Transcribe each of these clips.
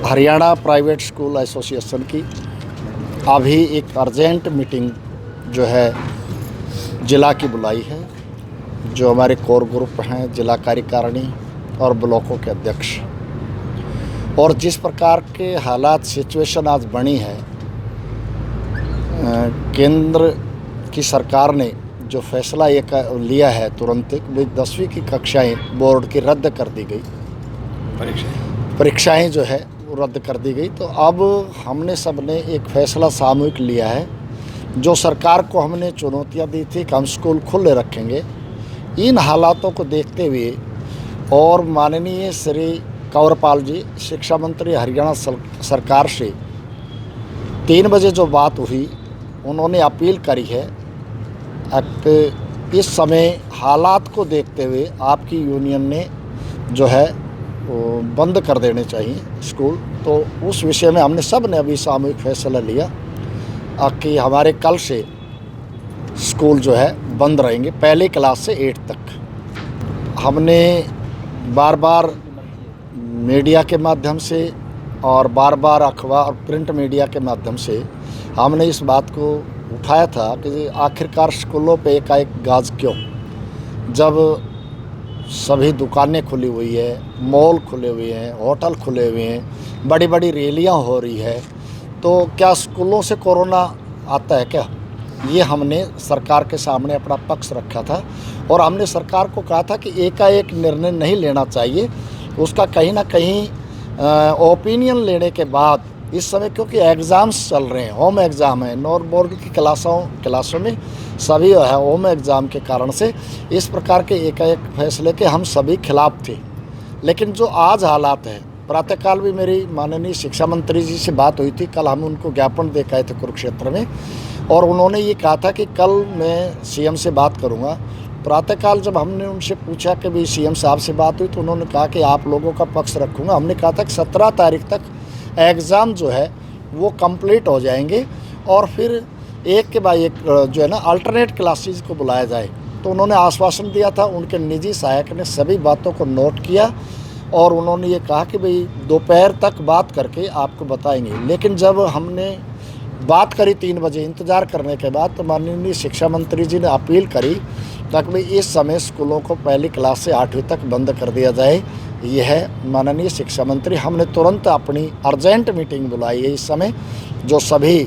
Haryana private school association की अभी एक अर्जेंट मीटिंग जो है ज़िला की बुलाई है। जो हमारे कोर ग्रुप हैं, जिला कार्यकारिणी और ब्लॉकों के अध्यक्ष, और जिस प्रकार के हालात सिचुएशन आज बनी है, केंद्र की सरकार ने जो फैसला ये लिया है तुरंत कि 10वीं की कक्षाएं बोर्ड की रद्द कर दी गई, परीक्षाएं जो है वो रद्द कर दी गई। तो अब हमने सबने एक फैसला सामूहिक लिया है। जो सरकार को हमने चुनौतियां दी थी कि हम स्कूल खुले रखेंगे, इन हालातों को देखते हुए और माननीय श्री कंवरपाल जी शिक्षा मंत्री हरियाणा सरकार से 3 बजे जो बात हुई, उन्होंने अपील करी है कि इस समय हालात को देखते हुए आपकी यूनियन ने जो है बंद कर देने चाहिए स्कूल। तो उस विषय में हमने सब ने अभी सामूहिक फैसला लिया कि हमारे कल से स्कूल जो है बंद रहेंगे, पहली क्लास से 8 तक। हमने बार बार मीडिया के माध्यम से और बार बार अखबार और प्रिंट मीडिया के माध्यम से हमने इस बात को उठाया था कि आखिरकार स्कूलों पे एकाएक गाज क्यों, जब सभी दुकानें खुली हुई है, मॉल खुले हुए हैं, होटल खुले हुए हैं, बड़ी बड़ी रैलियां हो रही है, तो क्या स्कूलों से कोरोना आता है क्या? ये हमने सरकार के सामने अपना पक्ष रखा था और हमने सरकार को कहा था कि एकाएक निर्णय नहीं लेना चाहिए, उसका कहीं ना कहीं ओपिनियन लेने के बाद, इस समय क्योंकि एग्ज़ाम्स चल रहे हैं, होम एग्ज़ाम है, नॉर बोर्ड की क्लासों में सभी है होम एग्ज़ाम के कारण से इस प्रकार के एकाएक फैसले के हम सभी खिलाफ थे। लेकिन जो आज हालात है, प्रातःकाल भी मेरी माननीय शिक्षा मंत्री जी से बात हुई थी, कल हम उनको ज्ञापन दे गए थे कुरुक्षेत्र में, और उन्होंने ये कहा था कि कल मैं सीएम से बात करूँगा। प्रातःकाल जब हमने उनसे पूछा कि भाई सीएम साहब से बात हुई, तो उन्होंने कहा कि आप लोगों का पक्ष रखूँगा। हमने कहा था कि 17 तारीख तक एग्ज़ाम जो है वो कंप्लीट हो जाएंगे और फिर एक के बाद एक जो है ना अल्टरनेट क्लासेस को बुलाया जाए। तो उन्होंने आश्वासन दिया था। उनके निजी सहायक ने सभी बातों को नोट किया और उन्होंने ये कहा कि भाई दोपहर तक बात करके आपको बताएंगे। लेकिन जब हमने बात करी 3 बजे इंतज़ार करने के बाद, तो माननीय शिक्षा मंत्री जी ने अपील करी ताकि भाई इस समय स्कूलों को पहली क्लास से 8वीं तक बंद कर दिया जाए। यह है माननीय शिक्षा मंत्री। हमने तुरंत अपनी अर्जेंट मीटिंग बुलाई है इस समय, जो सभी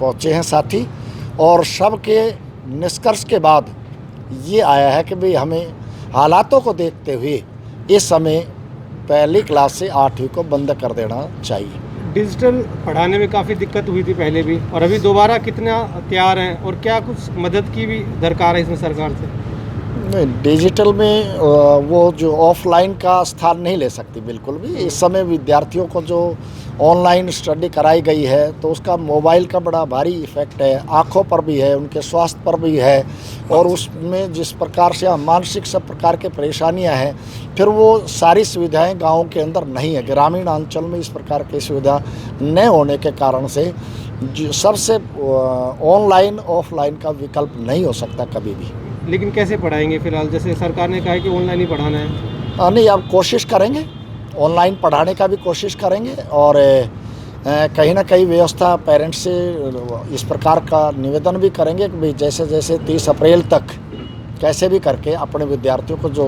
पहुँचे हैं साथी, और सबके निष्कर्ष के बाद ये आया है कि भाई हमें हालातों को देखते हुए इस समय पहली क्लास से 8वीं को बंद कर देना चाहिए। डिजिटल पढ़ाने में काफ़ी दिक्कत हुई थी पहले भी, और अभी दोबारा कितना तैयार हैं और क्या कुछ मदद की भी दरकार है इसमें सरकार से? नहीं, डिजिटल में वो जो ऑफलाइन का स्थान नहीं ले सकती बिल्कुल भी। इस समय विद्यार्थियों को जो ऑनलाइन स्टडी कराई गई है, तो उसका मोबाइल का बड़ा भारी इफ़ेक्ट है, आँखों पर भी है, उनके स्वास्थ्य पर भी है, और उसमें जिस प्रकार से मानसिक सब प्रकार के परेशानियां हैं, फिर वो सारी सुविधाएं गाँव के अंदर नहीं है। ग्रामीण अंचल में इस प्रकार की सुविधा न होने के कारण से सबसे ऑनलाइन ऑफलाइन का विकल्प नहीं हो सकता कभी भी। लेकिन कैसे पढ़ाएंगे फिलहाल? जैसे सरकार ने कहा है कि ऑनलाइन ही पढ़ाना है। नहीं, अब कोशिश करेंगे, ऑनलाइन पढ़ाने का भी कोशिश करेंगे, और कहीं ना कहीं व्यवस्था पेरेंट्स से इस प्रकार का निवेदन भी करेंगे कि भाई जैसे जैसे 30 अप्रैल तक कैसे भी करके अपने विद्यार्थियों को जो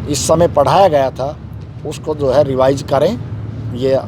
इस समय पढ़ाया गया था उसको जो है रिवाइज करें। ये